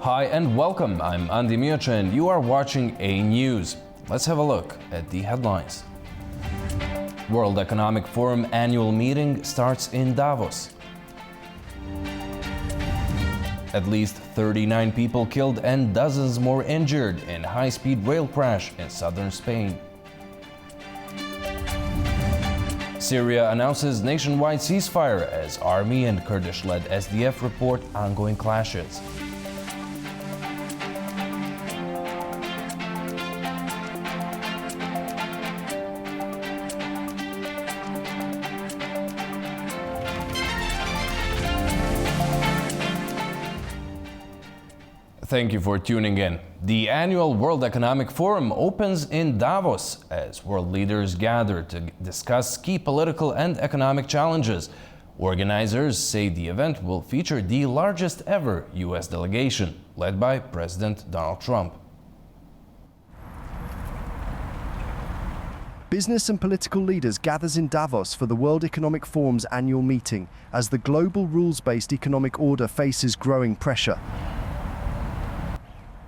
Hi and welcome, I'm Andy Miocha and you are watching A News. Let's have a look at the headlines. World Economic Forum annual meeting starts in Davos. At least 39 people killed and dozens more injured in high-speed rail crash in southern Spain. Syria announces nationwide ceasefire as army and Kurdish-led SDF report ongoing clashes. Thank you for tuning in. The annual World Economic Forum opens in Davos as world leaders gather to discuss key political and economic challenges. Organizers say the event will feature the largest ever U.S. delegation, led by President Donald Trump. Business and political leaders gathers in Davos for the World Economic Forum's annual meeting as the global rules-based economic order faces growing pressure.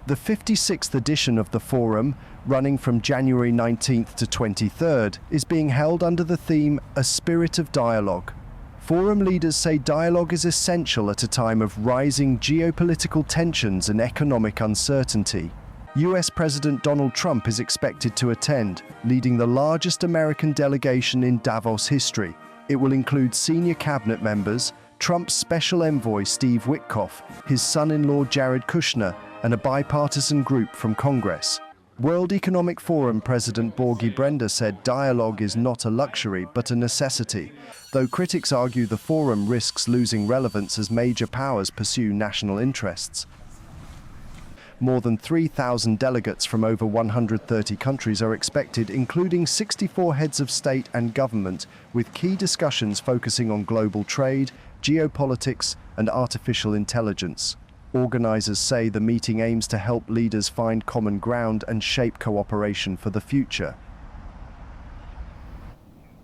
The 56th edition of the Forum, running from January 19th to 23rd, is being held under the theme A Spirit of Dialogue. Forum leaders say dialogue is essential at a time of rising geopolitical tensions and economic uncertainty. US President Donald Trump is expected to attend, leading the largest American delegation in Davos history. It will include senior cabinet members, Trump's special envoy Steve Witkoff, his son-in-law Jared Kushner, and a bipartisan group from Congress. World Economic Forum President Borge Brende said dialogue is not a luxury but a necessity, though critics argue the forum risks losing relevance as major powers pursue national interests. More than 3,000 delegates from over 130 countries are expected, including 64 heads of state and government, with key discussions focusing on global trade, geopolitics, and artificial intelligence. Organizers say the meeting aims to help leaders find common ground and shape cooperation for the future.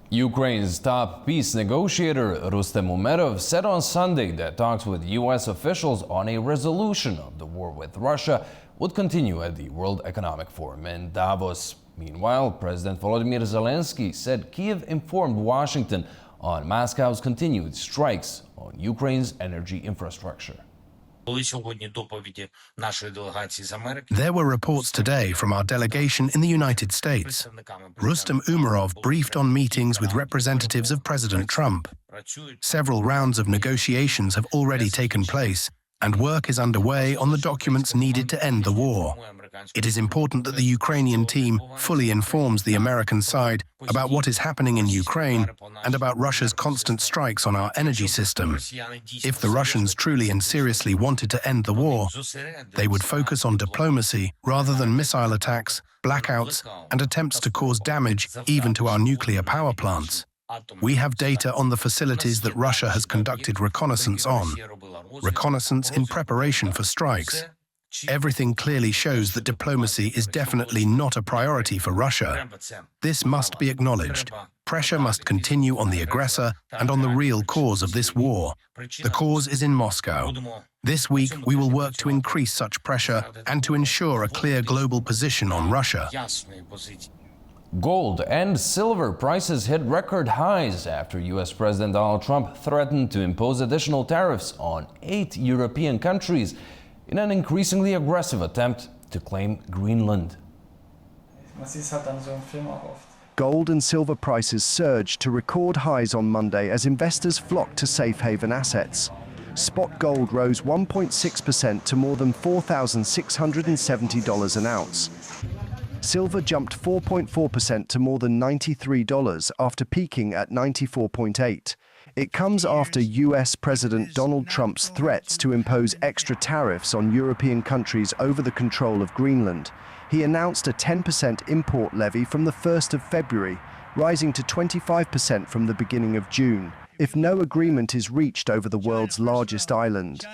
Ukraine's top peace negotiator Rustem Umerov said on Sunday that talks with U.S. officials on a resolution of the war with Russia would continue at the World Economic Forum in Davos. Meanwhile, President Volodymyr Zelensky said Kyiv informed Washington on Moscow's continued strikes on Ukraine's energy infrastructure. There were reports today from our delegation in the United States. Rustem Umerov briefed on meetings with representatives of President Trump. Several rounds of negotiations have already taken place, and work is underway on the documents needed to end the war. It is important that the Ukrainian team fully informs the American side about what is happening in Ukraine and about Russia's constant strikes on our energy system. If the Russians truly and seriously wanted to end the war, they would focus on diplomacy rather than missile attacks, blackouts, and attempts to cause damage even to our nuclear power plants. We have data on the facilities that Russia has conducted reconnaissance on. Reconnaissance in preparation for strikes. Everything clearly shows that diplomacy is definitely not a priority for Russia. This must be acknowledged. Pressure must continue on the aggressor and on the real cause of this war. The cause is in Moscow. This week, we will work to increase such pressure and to ensure a clear global position on Russia. Gold and silver prices hit record highs after U.S. President Donald Trump threatened to impose additional tariffs on 8 European countries in an increasingly aggressive attempt to claim Greenland. Gold and silver prices surged to record highs on Monday as investors flocked to safe haven assets. Spot gold rose 1.6% to more than $4,670 an ounce. Silver jumped 4.4% to more than $93 after peaking at $94.8. It comes after US President Donald Trump's threats to impose extra tariffs on European countries over the control of Greenland. He announced a 10% import levy from the 1st of February, rising to 25% from the beginning of June, if no agreement is reached over the world's largest island.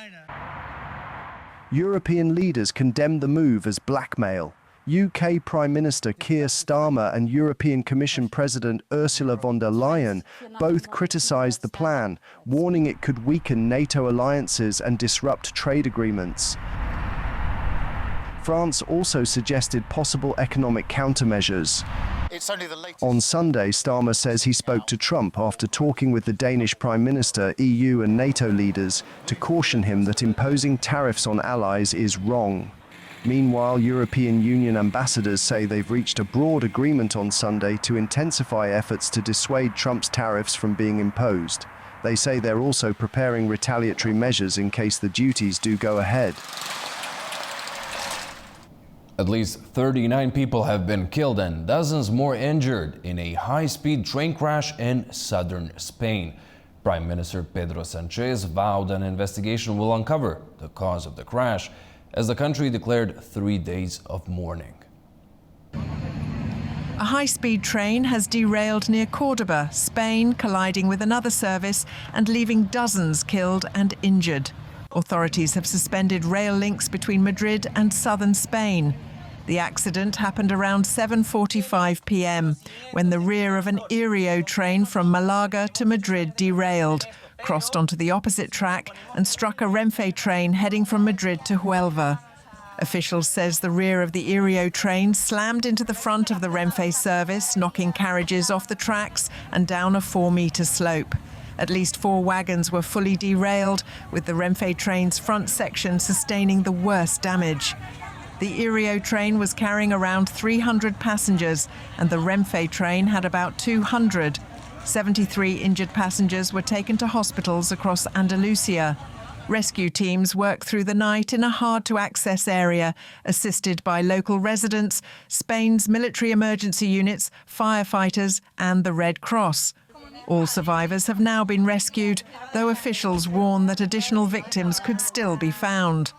European leaders condemned the move as blackmail. UK Prime Minister Keir Starmer and European Commission President Ursula von der Leyen both criticised the plan, warning it could weaken NATO alliances and disrupt trade agreements. France also suggested possible economic countermeasures. It's only the latest. On Sunday, Starmer says he spoke to Trump after talking with the Danish Prime Minister, EU and NATO leaders to caution him that imposing tariffs on allies is wrong. Meanwhile, European Union ambassadors say they've reached a broad agreement on Sunday to intensify efforts to dissuade Trump's tariffs from being imposed. They say they're also preparing retaliatory measures in case the duties do go ahead. At least 39 people have been killed and dozens more injured in a high-speed train crash in southern Spain. Prime Minister Pedro Sanchez vowed an investigation will uncover the cause of the crash, as the country declared 3 days of mourning. A high-speed train has derailed near Cordoba, Spain, colliding with another service and leaving dozens killed and injured. Authorities have suspended rail links between Madrid and southern Spain. The accident happened around 7:45 p.m. when the rear of an Ireo train from Malaga to Madrid derailed, crossed onto the opposite track and struck a Renfe train heading from Madrid to Huelva. Officials says the rear of the Ireo train slammed into the front of the Renfe service, knocking carriages off the tracks and down a 4-metre slope. At least 4 wagons were fully derailed, with the Renfe train's front section sustaining the worst damage. The Ireo train was carrying around 300 passengers, and the Renfe train had about 200. 73 injured passengers were taken to hospitals across Andalusia. Rescue teams worked through the night in a hard-to-access area, assisted by local residents, Spain's military emergency units, firefighters and the Red Cross. All survivors have now been rescued, though officials warn that additional victims could still be found.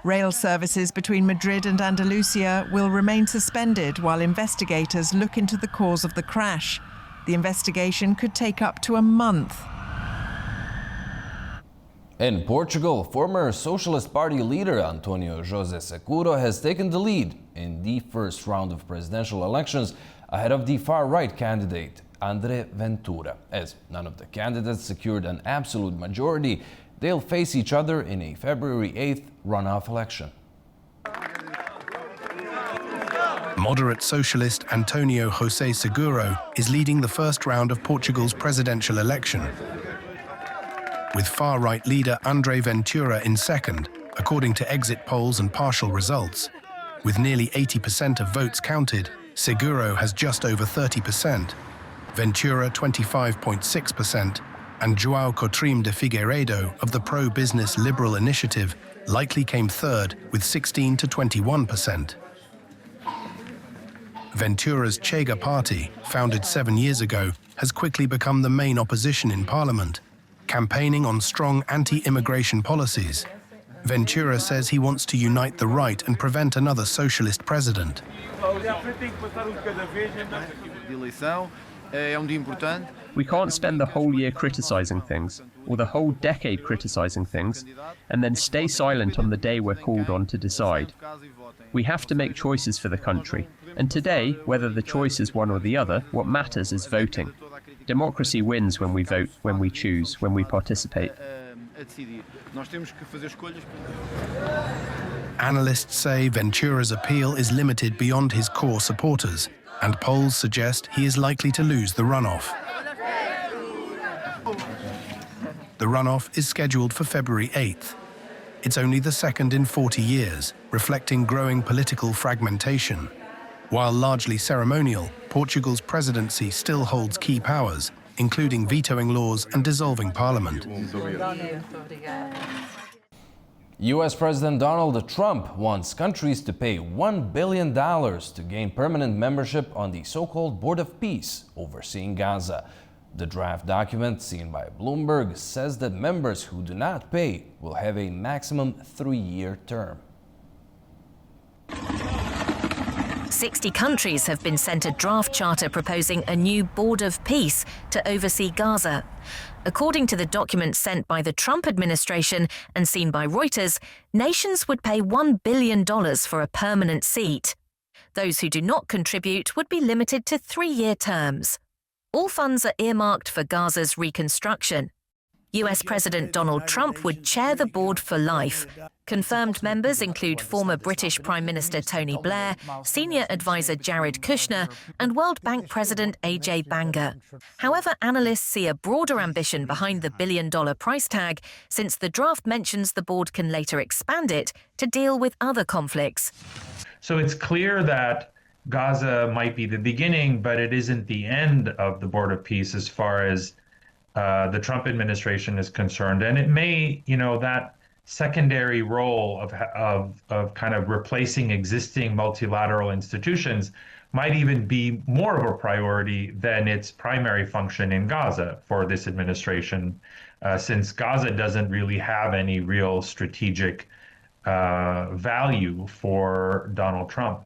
Rail services between Madrid and Andalusia will remain suspended while investigators look into the cause of the crash. The investigation could take up to a month. In Portugal, former Socialist Party leader António José Seguro has taken the lead in the first round of presidential elections ahead of the far-right candidate André Ventura. As none of the candidates secured an absolute majority, they'll face each other in a February 8th runoff election. Moderate socialist António José Seguro is leading the first round of Portugal's presidential election, with far-right leader André Ventura in second, according to exit polls and partial results. With nearly 80% of votes counted, Seguro has just over 30%, Ventura 25.6%, and João Coutrinho de Figueiredo of the pro-business Liberal Initiative likely came third with 16 to 21%. Ventura's Chega party, founded 7 years ago, has quickly become the main opposition in parliament, campaigning on strong anti-immigration policies. Ventura says he wants to unite the right and prevent another socialist president. We can't spend the whole year criticizing things, or the whole decade criticizing things, and then stay silent on the day we're called on to decide. We have to make choices for the country, and today, whether the choice is one or the other, what matters is voting. Democracy wins when we vote, when we choose, when we participate. Analysts say Ventura's appeal is limited beyond his core supporters, and polls suggest he is likely to lose the runoff. The runoff is scheduled for February 8th. It's only the second in 40 years, reflecting growing political fragmentation. While largely ceremonial, Portugal's presidency still holds key powers, including vetoing laws and dissolving parliament. U.S. President Donald Trump wants countries to pay $1 billion to gain permanent membership on the so-called Board of Peace overseeing Gaza. The draft document, seen by Bloomberg, says that members who do not pay will have a maximum 3-year term. 60 countries have been sent a draft charter proposing a new Board of Peace to oversee Gaza. According to the document sent by the Trump administration and seen by Reuters, nations would pay $1 billion for a permanent seat. Those who do not contribute would be limited to 3-year terms. All funds are earmarked for Gaza's reconstruction. US President Donald Trump would chair the board for life. Confirmed members include former British Prime Minister Tony Blair, senior advisor Jared Kushner, and World Bank President Ajay Banga. However, analysts see a broader ambition behind the billion-dollar price tag, since the draft mentions the board can later expand it to deal with other conflicts. So it's clear that Gaza might be the beginning, but it isn't the end of the Board of Peace as far as the Trump administration is concerned. And it may, that secondary role of kind of replacing existing multilateral institutions might even be more of a priority than its primary function in Gaza for this administration, since Gaza doesn't really have any real strategic value for Donald Trump.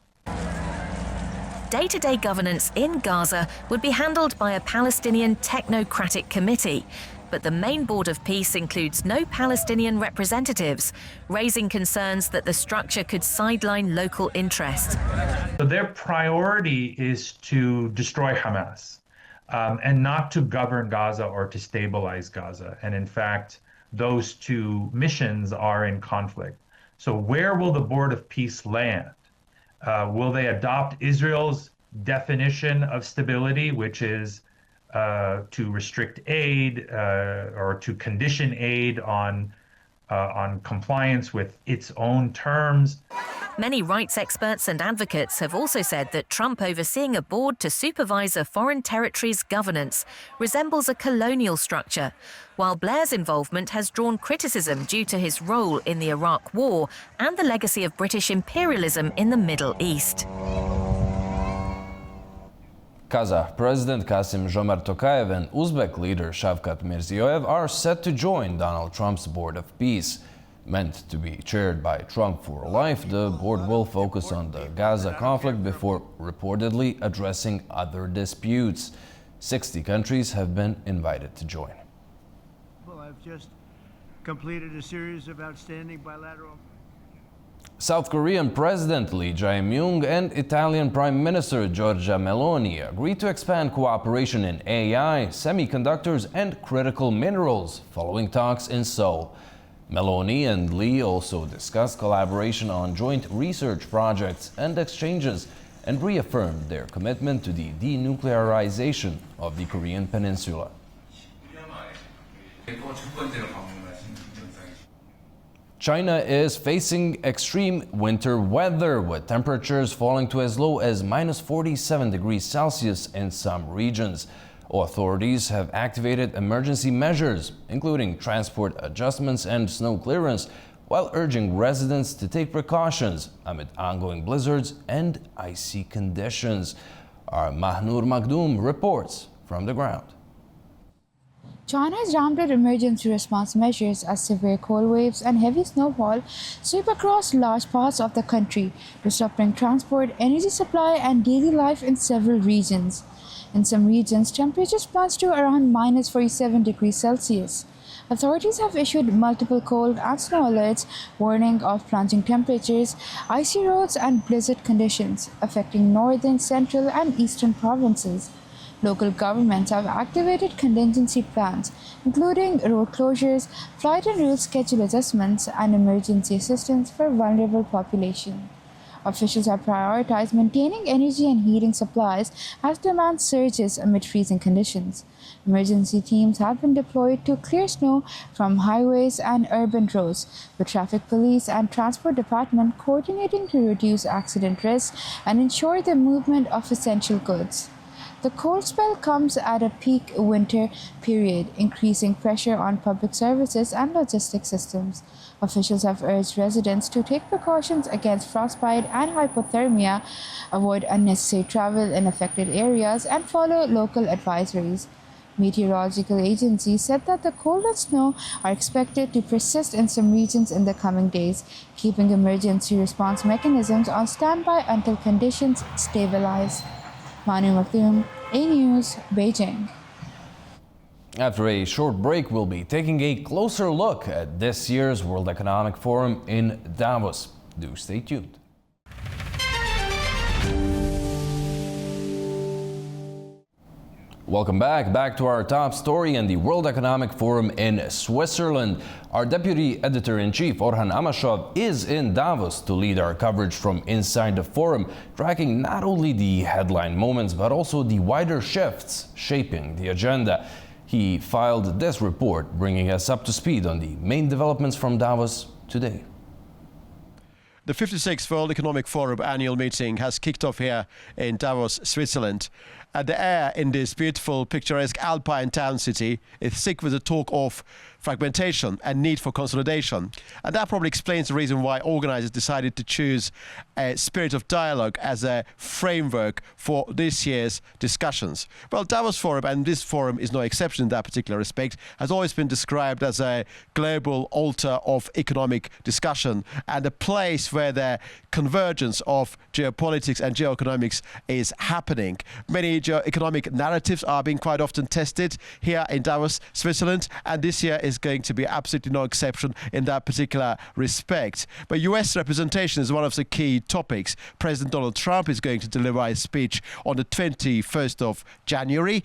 Day-to-day governance in Gaza would be handled by a Palestinian technocratic committee, but the main Board of Peace includes no Palestinian representatives, raising concerns that the structure could sideline local interests. So their priority is to destroy Hamas and not to govern Gaza or to stabilize Gaza. And in fact, those two missions are in conflict. So where will the Board of Peace land? Will they adopt Israel's definition of stability, which is to restrict aid or to condition aid on compliance with its own terms? Many rights experts and advocates have also said that Trump overseeing a board to supervise a foreign territory's governance resembles a colonial structure, while Blair's involvement has drawn criticism due to his role in the Iraq War and the legacy of British imperialism in the Middle East. Kazakh President Kassym-Jomart Tokayev and Uzbek leader Shavkat Mirziyoyev are set to join Donald Trump's Board of Peace. Meant to be chaired by Trump for life, the board will focus on the Gaza conflict before reportedly addressing other disputes. 60 countries have been invited to join. Well, I've just completed a series of outstanding bilateral. South Korean President Lee Jae-myung and Italian Prime Minister Giorgia Meloni agreed to expand cooperation in AI, semiconductors, and critical minerals following talks in Seoul. Meloni and Lee also discussed collaboration on joint research projects and exchanges and reaffirmed their commitment to the denuclearization of the Korean Peninsula. China is facing extreme winter weather, with temperatures falling to as low as -47 degrees Celsius in some regions. Authorities have activated emergency measures, including transport adjustments and snow clearance, while urging residents to take precautions amid ongoing blizzards and icy conditions. Our Mahnur Makhdoom reports from the ground. China has ramped up emergency response measures as severe cold waves and heavy snowfall sweep across large parts of the country, disrupting transport, energy supply, and daily life in several regions. In some regions, temperatures plunged to around -47 degrees Celsius. Authorities have issued multiple cold and snow alerts, warning of plunging temperatures, icy roads, and blizzard conditions affecting northern, central, and eastern provinces. Local governments have activated contingency plans, including road closures, flight and route schedule adjustments, and emergency assistance for vulnerable population. Officials have prioritized maintaining energy and heating supplies as demand surges amid freezing conditions. Emergency teams have been deployed to clear snow from highways and urban roads, with traffic police and transport department coordinating to reduce accident risks and ensure the movement of essential goods. The cold spell comes at a peak winter period, increasing pressure on public services and logistics systems. Officials have urged residents to take precautions against frostbite and hypothermia, avoid unnecessary travel in affected areas, and follow local advisories. Meteorological agencies said that the cold and snow are expected to persist in some regions in the coming days, keeping emergency response mechanisms on standby until conditions stabilize. Manu Makhdoom, A News, Beijing. After a short break, we'll be taking a closer look at this year's World Economic Forum in Davos. Do stay tuned. Welcome back. Back to our top story and the World Economic Forum in Switzerland. Our Deputy Editor-in-Chief, Orhan Amashov, is in Davos to lead our coverage from inside the forum, tracking not only the headline moments, but also the wider shifts shaping the agenda. He filed this report, bringing us up to speed on the main developments from Davos today. The 56th World Economic Forum annual meeting has kicked off here in Davos, Switzerland. The air in this beautiful, picturesque alpine town city is thick with the talk of fragmentation and need for consolidation. And that probably explains the reason why organizers decided to choose a spirit of dialogue as a framework for this year's discussions. Well, Davos Forum, and this forum is no exception in that particular respect, has always been described as a global altar of economic discussion and a place where the convergence of geopolitics and geoeconomics is happening. Many geoeconomic narratives are being quite often tested here in Davos, Switzerland, and this year is going to be absolutely no exception in that particular respect. But US representation is one of the key topics. President Donald Trump is going to deliver a speech on the 21st of January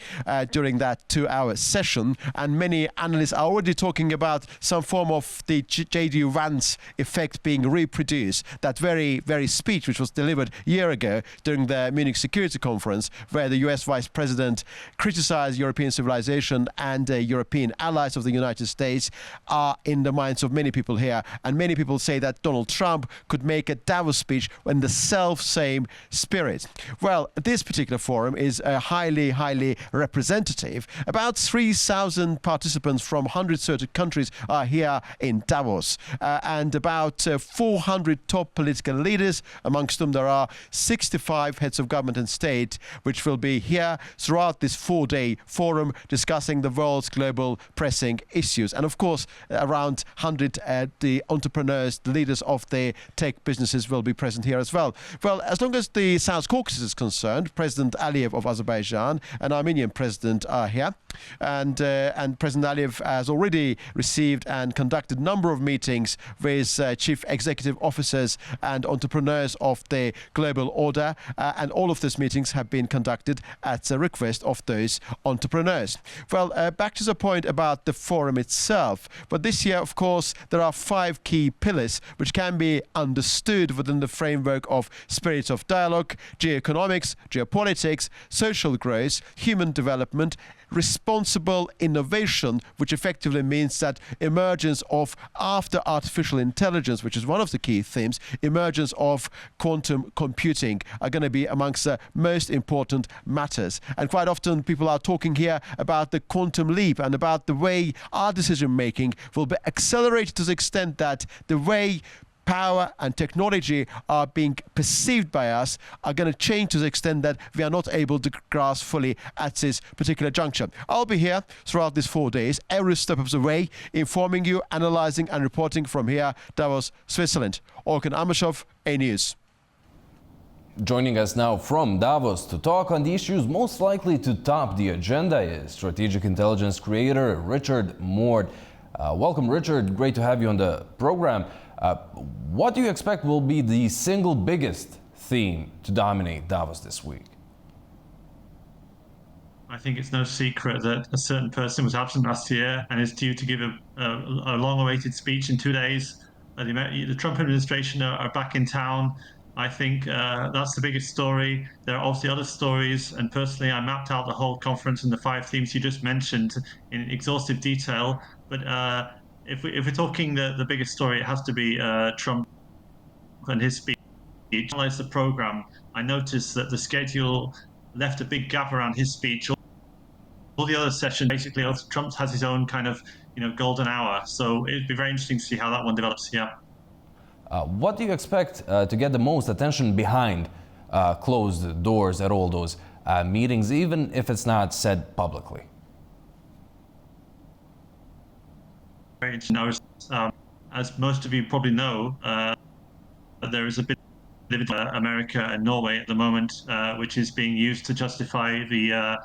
during that 2-hour session, and many analysts are already talking about some form of the J.D. Vance effect being reproduced. That very speech which was delivered a year ago during the Munich Security Conference, where the US Vice President criticized European civilization and European allies of the United States, are in the minds of many people here. And many people say that Donald Trump could make a Davos speech in the self-same spirit. Well, this particular forum is highly representative. About 3,000 participants from 130 countries are here in Davos, and about 400 top political leaders. Amongst them there are 65 heads of government and state, which will be here throughout this 4-day forum discussing the world's global pressing issues. And of course, around 100 the entrepreneurs, the leaders of the tech businesses will be present here as well. Well, as long as the South Caucasus is concerned, President Aliyev of Azerbaijan and Armenian president are here. And President Aliyev has already received and conducted a number of meetings with chief executive officers and entrepreneurs of the global order. And all of these meetings have been conducted at the request of those entrepreneurs. Well, back to the point about the forum itself. But this year, of course, there are 5 key pillars which can be understood within the framework of spirits of dialogue: geoeconomics, geopolitics, social growth, human development, responsible innovation, which effectively means that emergence of after artificial intelligence, which is one of the key themes, emergence of quantum computing are going to be amongst the most important matters. And quite often people are talking here about the quantum leap and about the way our decision making will be accelerated to the extent that the way power and technology are being perceived by us are going to change to the extent that we are not able to grasp fully at this particular juncture. I'll be here throughout these 4 days, every step of the way, informing you, analyzing and reporting from here, Davos, Switzerland. Orhan Amashov, A News. Joining us now from Davos to talk on the issues most likely to top the agenda is strategic intelligence creator Richard Moore. Welcome, Richard. Great to have you on the program. What do you expect will be the single biggest theme to dominate Davos this week? I think it's no secret that a certain person was absent last year and is due to give a long-awaited speech in 2 days. The Trump administration are back in town. I think that's the biggest story. There are obviously other stories, and personally I mapped out the whole conference and the 5 themes you just mentioned in exhaustive detail. But if we're talking the biggest story, it has to be Trump and his speech. Analyze the program. I noticed that the schedule left a big gap around his speech. All the other sessions, basically, Trump has his own kind of golden hour. So it'd be very interesting to see how that one develops. Yeah. What do you expect to get the most attention behind closed doors at all those meetings, even if it's not said publicly? As most of you probably know, there is a bit of America and Norway at the moment, which is being used to justify the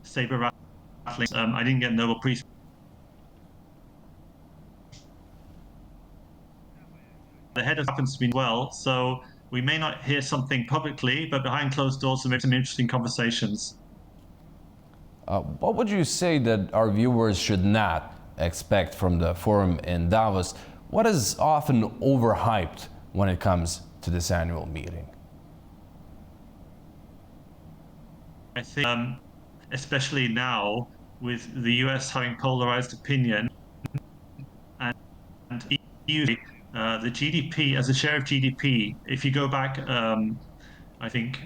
saber rattling. I didn't get Nobel Peace. The head of happens to be well, so we may not hear something publicly, but behind closed doors, there may be some interesting conversations. What would you say that our viewers should not expect from the forum in Davos? What is often overhyped when it comes to this annual meeting? I think, especially now, with the US having polarized opinion and EU, the GDP, as a share of GDP, if you go back, I think...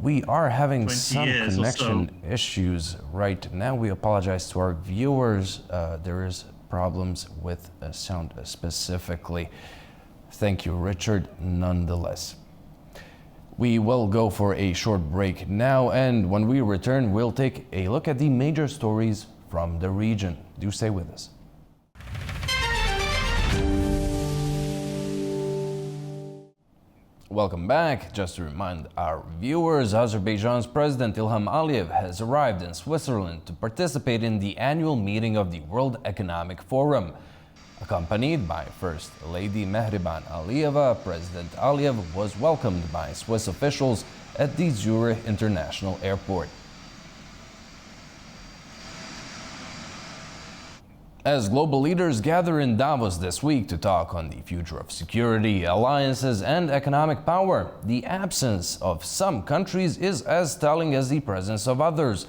we are having 20 some years or connection issues right now. We apologize to our viewers. There is problems with sound specifically. Thank you, Richard, nonetheless. We will go for a short break now, and when we return, we'll take a look at the major stories from the region. Do stay with us. Welcome back. Just to remind our viewers, Azerbaijan's President Ilham Aliyev has arrived in Switzerland to participate in the annual meeting of the World Economic Forum. Accompanied by First Lady Mehriban Aliyeva, President Aliyev was welcomed by Swiss officials at the Zurich International Airport. As global leaders gather in Davos this week to talk on the future of security, alliances, and economic power, the absence of some countries is as telling as the presence of others.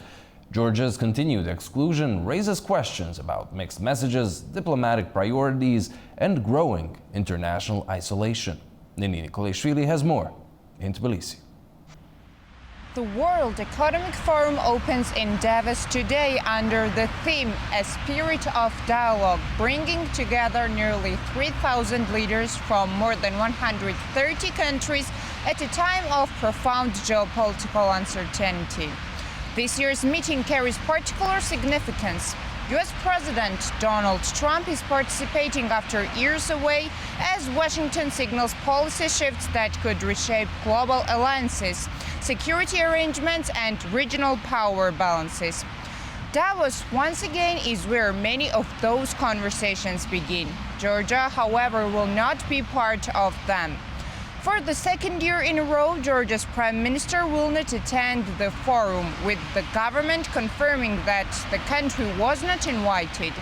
Georgia's continued exclusion raises questions about mixed messages, diplomatic priorities, and growing international isolation. Nini Nikolashvili has more in Tbilisi. The World Economic Forum opens in Davos today under the theme A Spirit of Dialogue, bringing together nearly 3,000 leaders from more than 130 countries at a time of profound geopolitical uncertainty. This year's meeting carries particular significance. US President Donald Trump is participating after years away as Washington signals policy shifts that could reshape global alliances, security arrangements, and regional power balances. Davos, once again, is where many of those conversations begin. Georgia, however, will not be part of them. For the second year in a row, Georgia's Prime Minister will not attend the forum, with the government confirming that the country was not invited.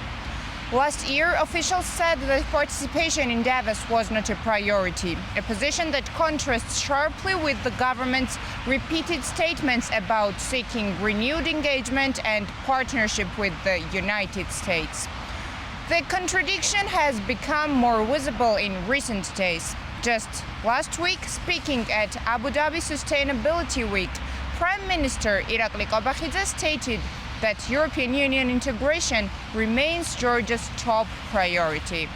Last year, officials said that participation in Davos was not a priority, a position that contrasts sharply with the government's repeated statements about seeking renewed engagement and partnership with the United States. The contradiction has become more visible in recent days. Just last week, speaking at Abu Dhabi Sustainability Week, Prime Minister Irakli Kobakhidze stated that European Union integration remains Georgia's top priority.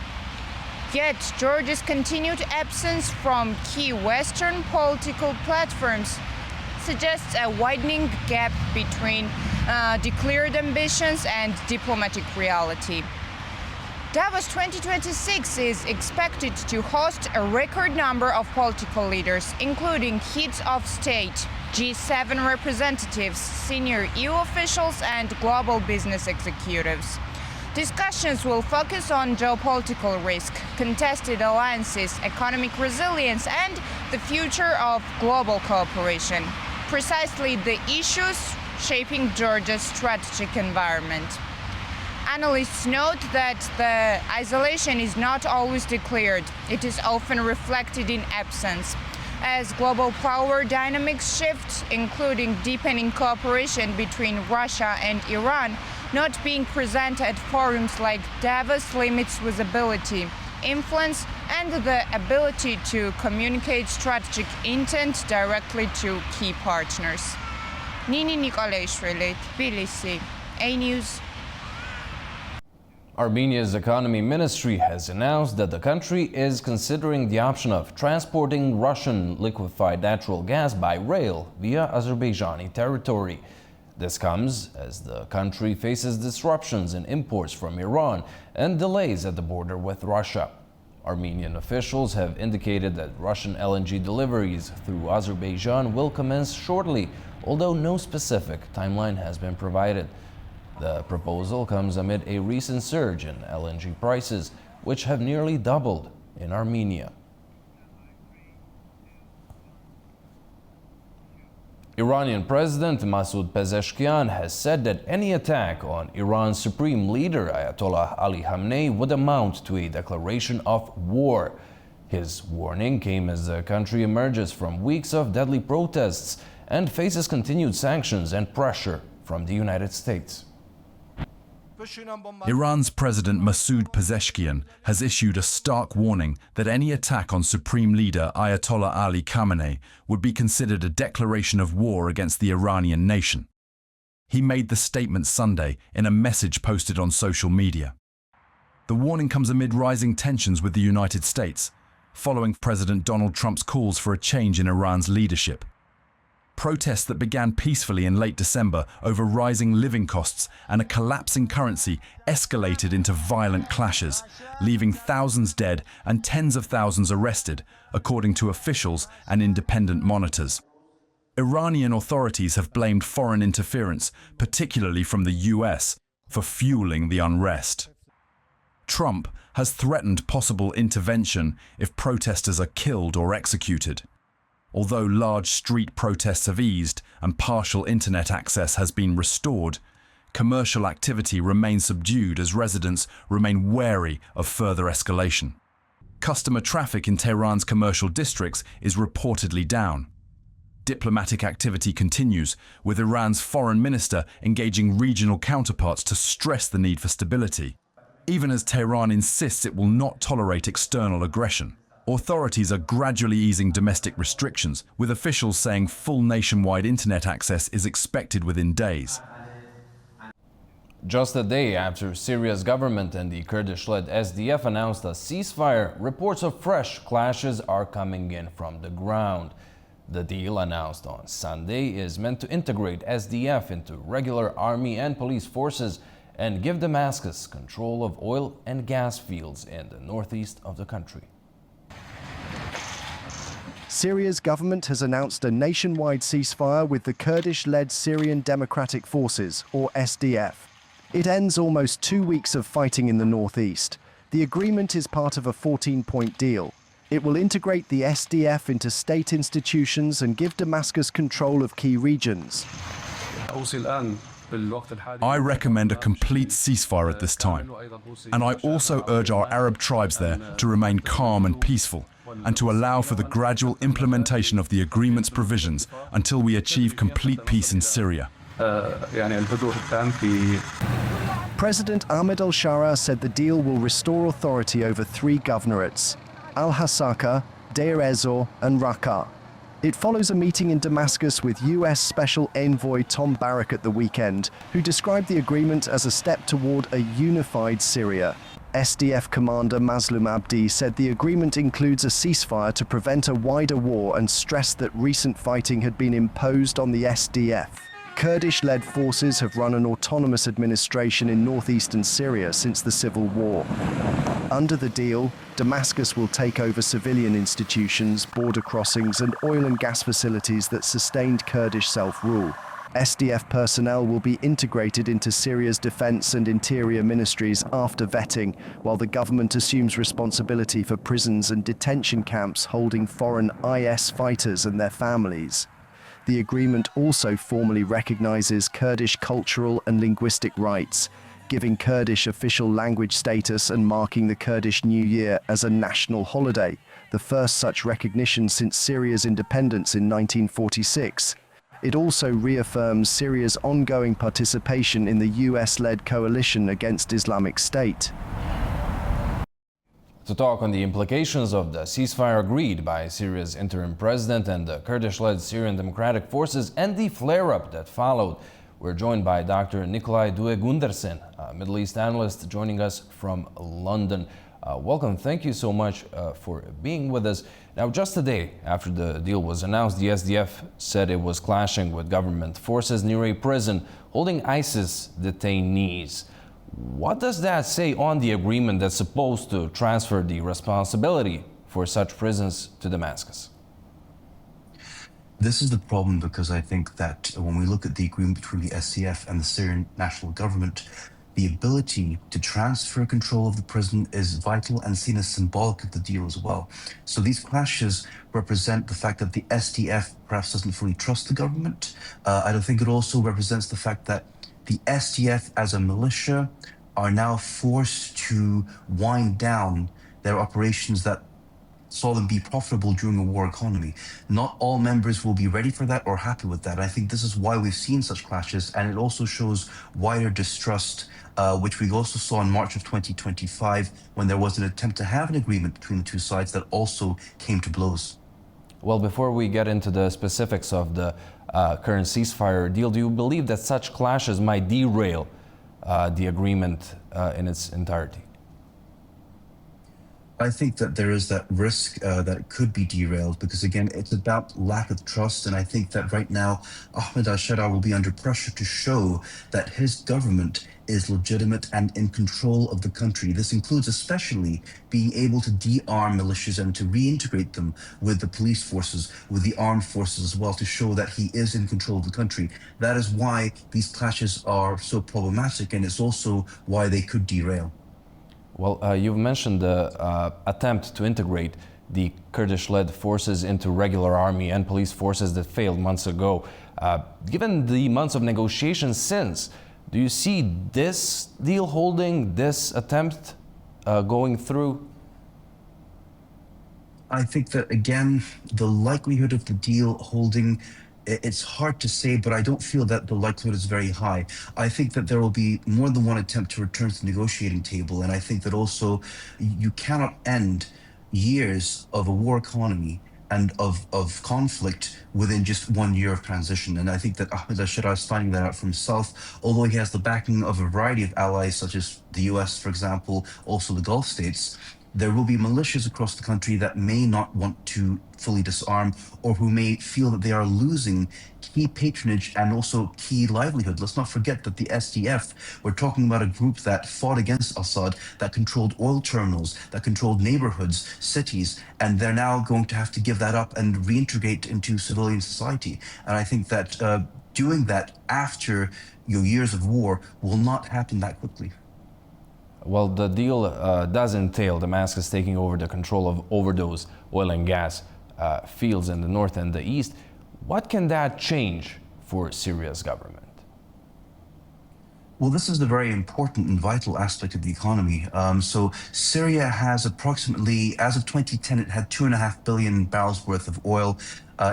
Yet, Georgia's continued absence from key Western political platforms suggests a widening gap between declared ambitions and diplomatic reality. Davos 2026 is expected to host a record number of political leaders, including heads of state, G7 representatives, senior EU officials, and global business executives. Discussions will focus on geopolitical risk, contested alliances, economic resilience, and the future of global cooperation, precisely the issues shaping Georgia's strategic environment. Analysts note that the isolation is not always declared. It is often reflected in absence. As global power dynamics shift, including deepening cooperation between Russia and Iran, not being present at forums like Davos limits visibility, influence, and the ability to communicate strategic intent directly to key partners. Nini Nikolashvili, Tbilisi, A-News. Armenia's economy ministry has announced that the country is considering the option of transporting Russian liquefied natural gas by rail via Azerbaijani territory. This comes as the country faces disruptions in imports from Iran and delays at the border with Russia. Armenian officials have indicated that Russian LNG deliveries through Azerbaijan will commence shortly, although no specific timeline has been provided. The proposal comes amid a recent surge in LNG prices, which have nearly doubled in Armenia. Iranian President Masoud Pezeshkian has said that any attack on Iran's supreme leader Ayatollah Ali Khamenei would amount to a declaration of war. His warning came as the country emerges from weeks of deadly protests and faces continued sanctions and pressure from the United States. Iran's President Masoud Pezeshkian has issued a stark warning that any attack on Supreme Leader Ayatollah Ali Khamenei would be considered a declaration of war against the Iranian nation. He made the statement Sunday in a message posted on social media. The warning comes amid rising tensions with the United States, following President Donald Trump's calls for a change in Iran's leadership. Protests that began peacefully in late December over rising living costs and a collapsing currency escalated into violent clashes, leaving thousands dead and tens of thousands arrested, according to officials and independent monitors. Iranian authorities have blamed foreign interference, particularly from the US, for fueling the unrest. Trump has threatened possible intervention if protesters are killed or executed. Although large street protests have eased and partial internet access has been restored, commercial activity remains subdued as residents remain wary of further escalation. Customer traffic in Tehran's commercial districts is reportedly down. Diplomatic activity continues, with Iran's foreign minister engaging regional counterparts to stress the need for stability, even as Tehran insists it will not tolerate external aggression. Authorities are gradually easing domestic restrictions, with officials saying full nationwide internet access is expected within days. Just a day after Syria's government and the Kurdish-led SDF announced a ceasefire, reports of fresh clashes are coming in from the ground. The deal announced on Sunday is meant to integrate SDF into regular army and police forces and give Damascus control of oil and gas fields in the northeast of the country. Syria's government has announced a nationwide ceasefire with the Kurdish-led Syrian Democratic Forces, or SDF. It ends almost 2 weeks of fighting in the northeast. The agreement is part of a 14-point deal. It will integrate the SDF into state institutions and give Damascus control of key regions. I recommend a complete ceasefire at this time, and I also urge our Arab tribes there to remain calm and peaceful, and to allow for the gradual implementation of the agreement's provisions until we achieve complete peace in Syria. President Ahmed al-Shara said the deal will restore authority over 3 governorates, Al-Hasaka, Deir ez-Zor and Raqqa. It follows a meeting in Damascus with US Special Envoy Tom Barrack at the weekend, who described the agreement as a step toward a unified Syria. SDF commander Mazloum Abdi said the agreement includes a ceasefire to prevent a wider war and stressed that recent fighting had been imposed on the SDF. Kurdish-led forces have run an autonomous administration in northeastern Syria since the civil war. Under the deal, Damascus will take over civilian institutions, border crossings and oil and gas facilities that sustained Kurdish self-rule. SDF personnel will be integrated into Syria's defense and interior ministries after vetting, while the government assumes responsibility for prisons and detention camps holding foreign IS fighters and their families. The agreement also formally recognizes Kurdish cultural and linguistic rights, giving Kurdish official language status and marking the Kurdish New Year as a national holiday, the first such recognition since Syria's independence in 1946. It also reaffirms Syria's ongoing participation in the US-led coalition against Islamic State. To talk on the implications of the ceasefire agreed by Syria's interim president and the Kurdish-led Syrian Democratic Forces and the flare-up that followed, we're joined by Dr. Nikolai Due-Gundersen, a Middle East analyst joining us from London. Welcome. Thank you so much for being with us. Now, just a day after the deal was announced, the SDF said it was clashing with government forces near a prison holding ISIS detainees. What does that say on the agreement that's supposed to transfer the responsibility for such prisons to Damascus? This is the problem, because I think that when we look at the agreement between the SDF and the Syrian national government, the ability to transfer control of the prison is vital and seen as symbolic of the deal as well. So these clashes represent the fact that the SDF perhaps doesn't fully trust the government. I don't think it also represents the fact that the SDF as a militia are now forced to wind down their operations that saw them be profitable during a war economy. Not all members will be ready for that or happy with that. I think this is why we've seen such clashes, and it also shows wider distrust, which we also saw in March of 2025 when there was an attempt to have an agreement between the two sides that also came to blows. Well, before we get into the specifics of the current ceasefire deal, do you believe that such clashes might derail the agreement in its entirety? I think that there is that risk that it could be derailed because, again, it's about lack of trust. And I think that right now, Ahmed al-Sharaa will be under pressure to show that his government is legitimate and in control of the country. This includes especially being able to de-arm militias and to reintegrate them with the police forces, with the armed forces as well, to show that he is in control of the country. That is why these clashes are so problematic, and it's also why they could derail. Well, you've mentioned the attempt to integrate the Kurdish-led forces into regular army and police forces that failed months ago. Given the months of negotiations since, do you see this deal holding, this attempt going through? I think that, again, the likelihood of the deal holding, it's hard to say, but I don't feel that the likelihood is very high. I think that there will be more than one attempt to return to the negotiating table. And I think that also you cannot end years of a war economy and of conflict within just 1 year of transition. And I think that Ahmed al-Sharaa is finding that out for himself, although he has the backing of a variety of allies, such as the US, for example, also the Gulf states. There will be militias across the country that may not want to fully disarm, or who may feel that they are losing key patronage and also key livelihood. Let's not forget that the SDF, we're talking about a group that fought against Assad, that controlled oil terminals, that controlled neighborhoods, cities, and they're now going to have to give that up and reintegrate into civilian society. And I think that doing that after your years of war will not happen that quickly. Well, the deal does entail Damascus taking over the control of overdose oil and gas fields in the north and the east. What can that change for Syria's government? Well, this is a very important and vital aspect of the economy. So Syria has approximately, as of 2010, it had 2.5 billion barrels worth of oil.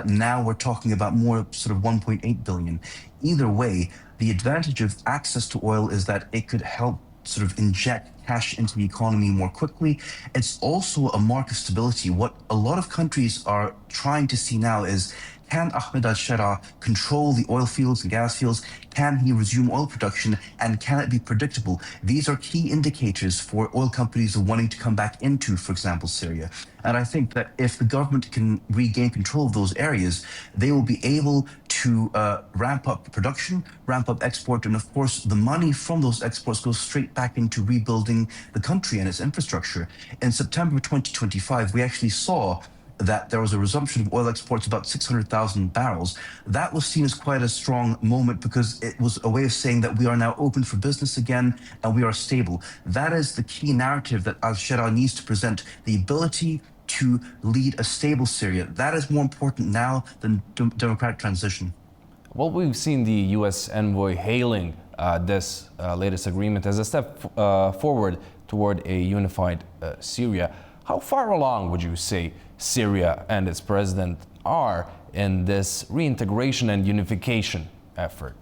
Now we're talking about more, sort of 1.8 billion. Either way, the advantage of access to oil is that it could help sort of inject cash into the economy more quickly. It's also a mark of stability. What a lot of countries are trying to see now is, can Ahmed al-Sharaa control the oil fields and gas fields? Can he resume oil production? And can it be predictable? These are key indicators for oil companies wanting to come back into, for example, Syria. And I think that if the government can regain control of those areas, they will be able to ramp up production, ramp up export, and of course, the money from those exports goes straight back into rebuilding the country and its infrastructure. In September 2025, we actually saw that there was a resumption of oil exports, about 600,000 barrels. That was seen as quite a strong moment because it was a way of saying that we are now open for business again and we are stable. That is the key narrative that al-Sharaa needs to present, the ability to lead a stable Syria. That is more important now than democratic transition. Well, we've seen the U.S. envoy hailing this latest agreement as a step forward toward a unified Syria. How far along would you say Syria and its president are in this reintegration and unification effort?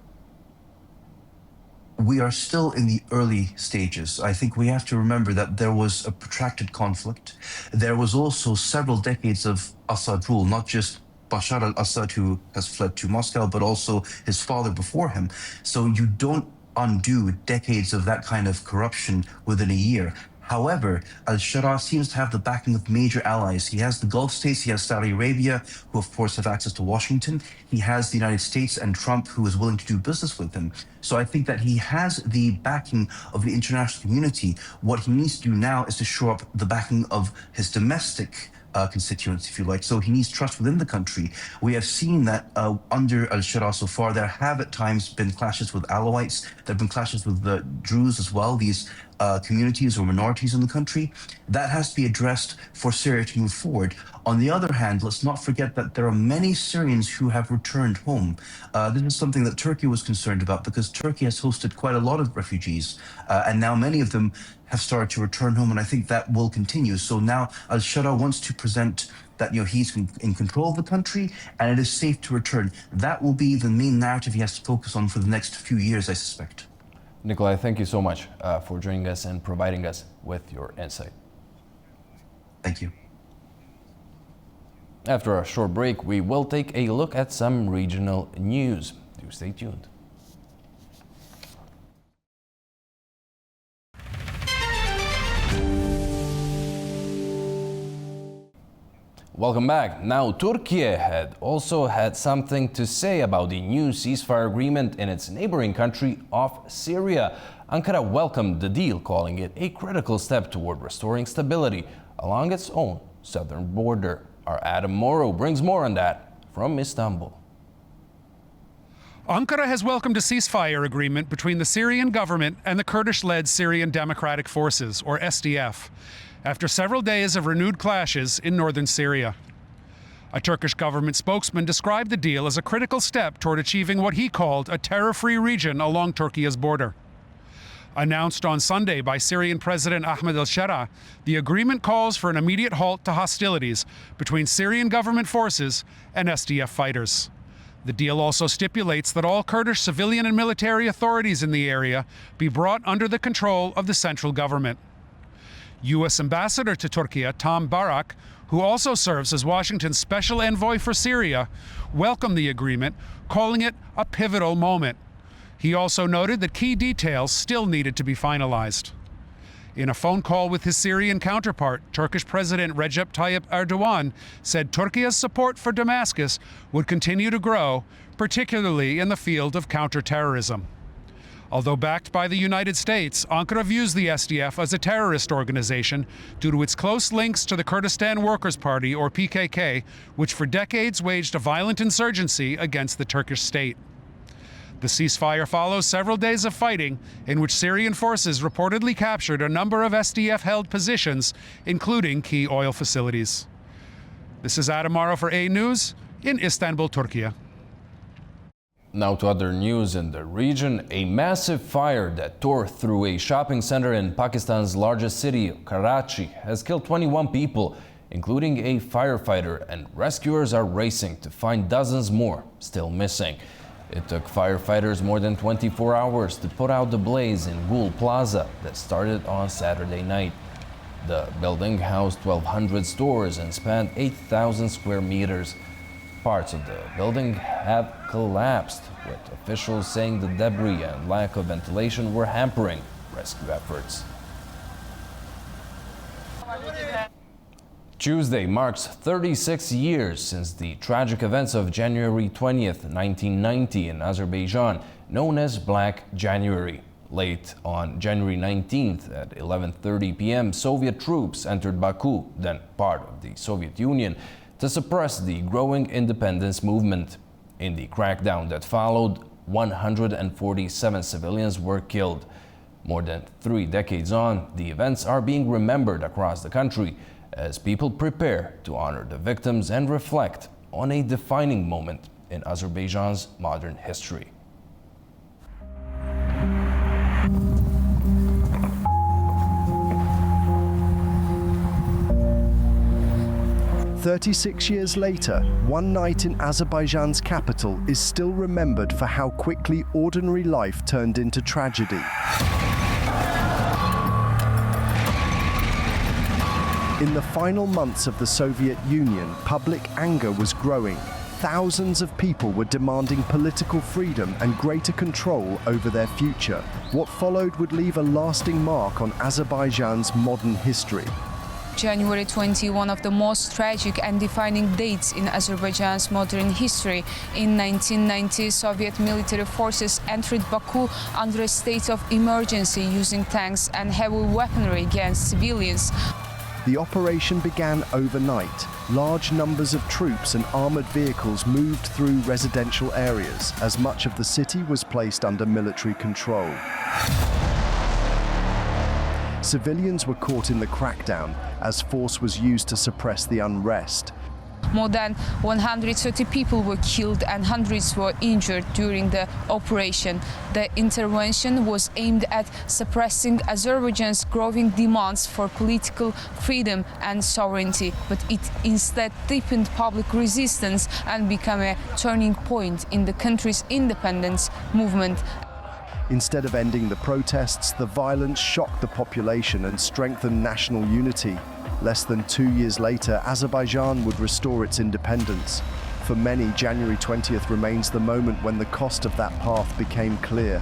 We are still in the early stages. I think we have to remember that there was a protracted conflict. There was also several decades of Assad rule, not just Bashar al-Assad, who has fled to Moscow, but also his father before him. So you don't undo decades of that kind of corruption within a year. However, al-Sharaa seems to have the backing of major allies. He has the Gulf states, he has Saudi Arabia, who of course have access to Washington. He has the United States and Trump, who is willing to do business with him. So I think that he has the backing of the international community. What he needs to do now is to shore up the backing of his domestic constituents, if you like. So he needs trust within the country. We have seen that under al-Shara so far, there have at times been clashes with Alawites. There have been clashes with the Druze as well, these communities or minorities in the country. That has to be addressed for Syria to move forward. On the other hand, let's not forget that there are many Syrians who have returned home. This is something that Turkey was concerned about because Turkey has hosted quite a lot of refugees, and now many of them have started to return home, and I think that will continue. So now al-Shara wants to present that he's in control of the country and it is safe to return. That will be the main narrative he has to focus on for the next few years, I suspect. Nikolai, thank you so much for joining us and providing us with your insight. Thank you. After a short break, we will take a look at some regional news. Do stay tuned. Welcome back. Now, Turkey had also had something to say about the new ceasefire agreement in its neighboring country of Syria. Ankara welcomed the deal, calling it a critical step toward restoring stability along its own southern border. Our Adam Morrow brings more on that from Istanbul. Ankara has welcomed a ceasefire agreement between the Syrian government and the Kurdish-led Syrian Democratic Forces, or SDF, after several days of renewed clashes in northern Syria. A Turkish government spokesman described the deal as a critical step toward achieving what he called a terror-free region along Turkey's border. Announced on Sunday by Syrian President Ahmed al-Shara, the agreement calls for an immediate halt to hostilities between Syrian government forces and SDF fighters. The deal also stipulates that all Kurdish civilian and military authorities in the area be brought under the control of the central government. U.S. Ambassador to Turkey, Tom Barak, who also serves as Washington's special envoy for Syria, welcomed the agreement, calling it a pivotal moment. He also noted that key details still needed to be finalized. In a phone call with his Syrian counterpart, Turkish President Recep Tayyip Erdogan said Turkey's support for Damascus would continue to grow, particularly in the field of counterterrorism. Although backed by the United States, Ankara views the SDF as a terrorist organization due to its close links to the Kurdistan Workers' Party, or PKK, which for decades waged a violent insurgency against the Turkish state. The ceasefire follows several days of fighting in which Syrian forces reportedly captured a number of SDF-held positions, including key oil facilities. This is Adam Morrow for A News in Istanbul, Turkey. Now to other news in the region. A massive fire that tore through a shopping center in Pakistan's largest city, Karachi, has killed 21 people, including a firefighter, and rescuers are racing to find dozens more still missing. It took firefighters more than 24 hours to put out the blaze in Gul Plaza that started on Saturday night. The building housed 1,200 stores and spanned 8,000 square meters. Parts of the building have collapsed, with officials saying the debris and lack of ventilation were hampering rescue efforts. Tuesday marks 36 years since the tragic events of January 20th, 1990 in Azerbaijan, known as Black January. Late on January 19th at 11:30 p.m., Soviet troops entered Baku, then part of the Soviet Union, to suppress the growing independence movement. In the crackdown that followed, 147 civilians were killed. More than 3 decades on, the events are being remembered across the country as people prepare to honor the victims and reflect on a defining moment in Azerbaijan's modern history. "36 years later, one night in Azerbaijan's capital is still remembered for how quickly ordinary life turned into tragedy. In the final months of the Soviet Union, public anger was growing. Thousands of people were demanding political freedom and greater control over their future. What followed would leave a lasting mark on Azerbaijan's modern history. January 20, one of the most tragic and defining dates in Azerbaijan's modern history. In 1990, Soviet military forces entered Baku under a state of emergency, using tanks and heavy weaponry against civilians. The operation began overnight. Large numbers of troops and armoured vehicles moved through residential areas as much of the city was placed under military control. Civilians were caught in the crackdown as force was used to suppress the unrest. More than 130 people were killed and hundreds were injured during the operation. The intervention was aimed at suppressing Azerbaijan's growing demands for political freedom and sovereignty, but it instead deepened public resistance and became a turning point in the country's independence movement. Instead of ending the protests, the violence shocked the population and strengthened national unity. Less than 2 years later, Azerbaijan would restore its independence. For many, January 20th remains the moment when the cost of that path became clear.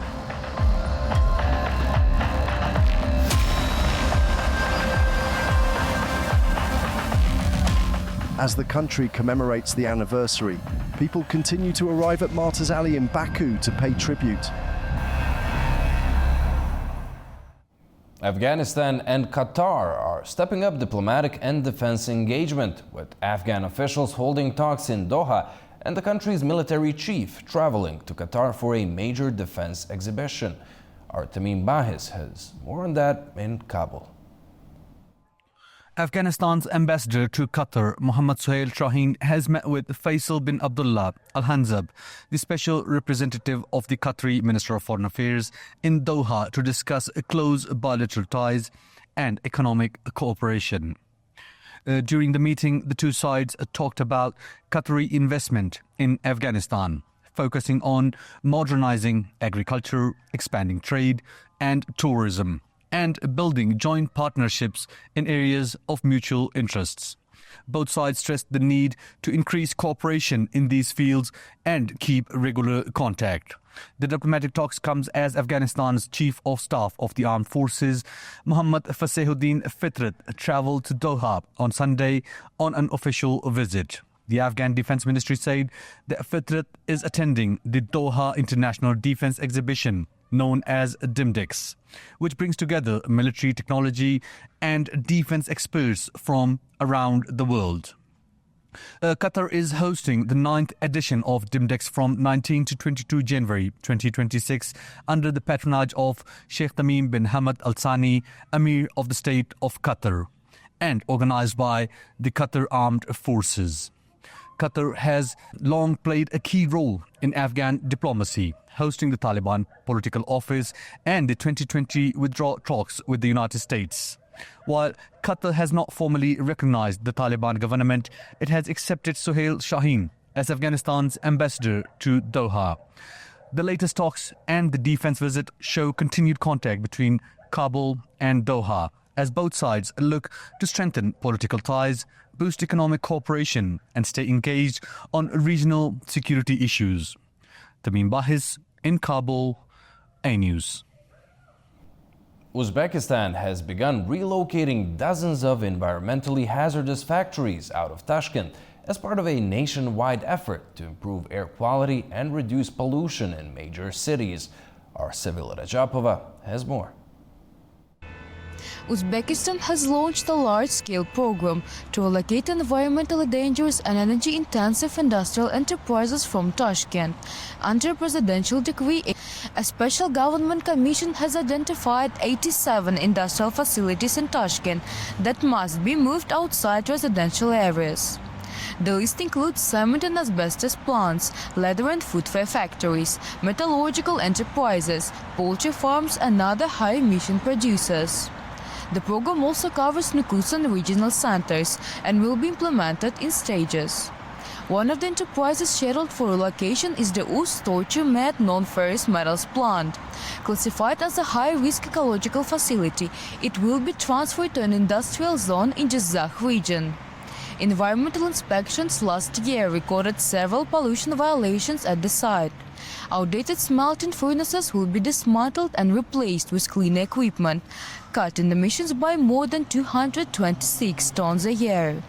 As the country commemorates the anniversary, people continue to arrive at Martyrs Alley in Baku to pay tribute. Afghanistan and Qatar are stepping up diplomatic and defense engagement, with Afghan officials holding talks in Doha and the country's military chief traveling to Qatar for a major defense exhibition. Our Tamim Bahis has more on that in Kabul. Afghanistan's ambassador to Qatar, Mohammad Suhail Shaheen, has met with Faisal bin Abdullah Al Hanzab, the special representative of the Qatari Minister of Foreign Affairs, in Doha to discuss close bilateral ties and economic cooperation. During the meeting, the two sides talked about Qatari investment in Afghanistan, focusing on modernizing agriculture, expanding trade and tourism, and building joint partnerships in areas of mutual interests. Both sides stressed the need to increase cooperation in these fields and keep regular contact. The diplomatic talks comes as Afghanistan's Chief of Staff of the Armed Forces, Mohammad Fasehuddin Fitrat, travelled to Doha on Sunday on an official visit. The Afghan Defense Ministry said that Fitrat is attending the Doha International Defense Exhibition, known as DIMDEX, which brings together military technology and defense experts from around the world. Qatar is hosting the 9th edition of DIMDEX from 19 to 22 January 2026 under the patronage of Sheikh Tamim bin Hamad Al Thani, Emir of the State of Qatar, and organized by the Qatar Armed Forces. Qatar has long played a key role in Afghan diplomacy, hosting the Taliban political office and the 2020 withdrawal talks with the United States. While Qatar has not formally recognized the Taliban government, it has accepted Suhail Shaheen as Afghanistan's ambassador to Doha. The latest talks and the defense visit show continued contact between Kabul and Doha, as both sides look to strengthen political ties, boost economic cooperation and stay engaged on regional security issues. Tamim Bahis in Kabul, A News. Uzbekistan has begun relocating dozens of environmentally hazardous factories out of Tashkent as part of a nationwide effort to improve air quality and reduce pollution in major cities. Our Sevilla Rajapova has more. Uzbekistan has launched a large-scale program to allocate environmentally dangerous and energy-intensive industrial enterprises from Tashkent. Under a presidential decree, a special government commission has identified 87 industrial facilities in Tashkent that must be moved outside residential areas. The list includes cement and asbestos plants, leather and footwear factories, metallurgical enterprises, poultry farms and other high-emission producers. The program also covers Nukusan regional centers and will be implemented in stages. One of the enterprises scheduled for relocation is the Uz-Torture-Med non-ferrous metals plant. Classified as a high-risk ecological facility, it will be transferred to an industrial zone in Jazakh region. Environmental inspections last year recorded several pollution violations at the site. Outdated smelting furnaces will be dismantled and replaced with cleaner equipment, cutting emissions by more than 226 tons a year.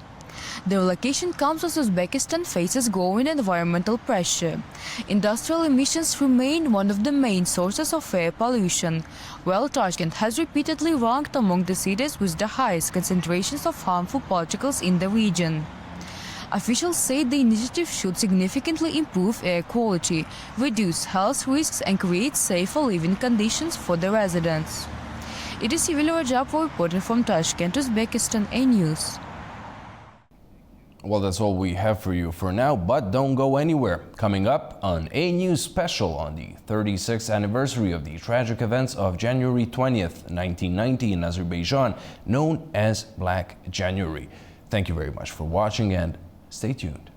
The relocation comes as Uzbekistan faces growing environmental pressure. Industrial emissions remain one of the main sources of air pollution, while Tashkent has repeatedly ranked among the cities with the highest concentrations of harmful particles in the region. Officials say the initiative should significantly improve air quality, reduce health risks and create safer living conditions for the residents. It is Sivila Rajapova reporting from Tashkent, Uzbekistan, A News. Well, that's all we have for you for now, but don't go anywhere. Coming up on A News Special on the 36th anniversary of the tragic events of January 20th, 1990 in Azerbaijan, known as Black January. Thank you very much for watching and stay tuned.